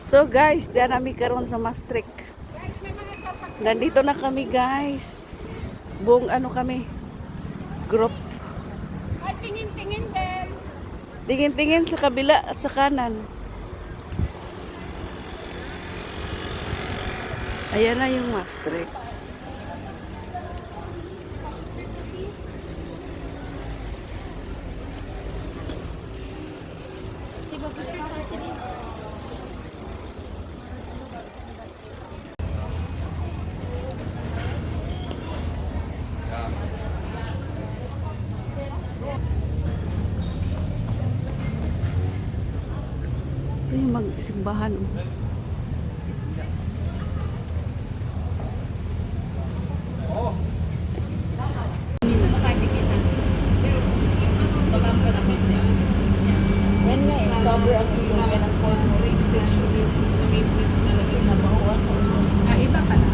So guys, diyan kami karon sa Maastricht. Nandito na kami guys. Buong ano kami, group. Ay, tingin-tingin din. Tingin-tingin sa kabila at sa kanan. Ayan na yung Maastricht. Diba, Ito yung magsimbahan. Yan nga eh, cover ang ilong yan ang corners. Ah, iba ka na.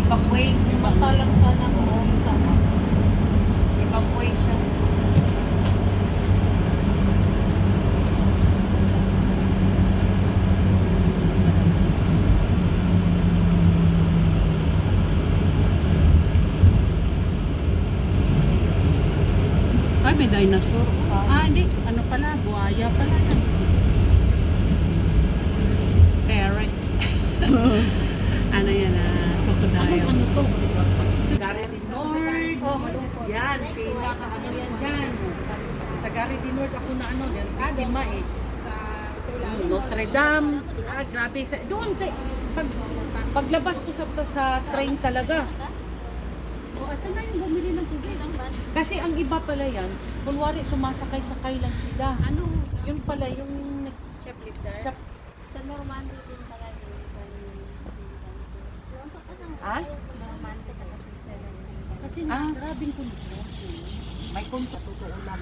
Ibang way. Mata lang sana ko. Ibang way siya. Ay, may dinosaur. Ah, hindi. Ano pala? Buhaya pala yan. Parrot. Ano yan? Crocodile. Ano to? Gary di North. Yan, pinaka ano yan dyan. Sa Gary di North ako na ano, lima eh. Notre Dame. Ah, grabe. Doon sa paglabas ko sa train talaga. O, asa na yung bumili ng tubig? Kasi ang iba pala yan, kunwari sumasakay-sakay lang sila. Ano? Yun pala yung Shoplifter? Shop. Sa Normandy din pala yung Ah? Normandy sa Switzerland. Kasi grabing kondisyon. May kontra, totoo lang.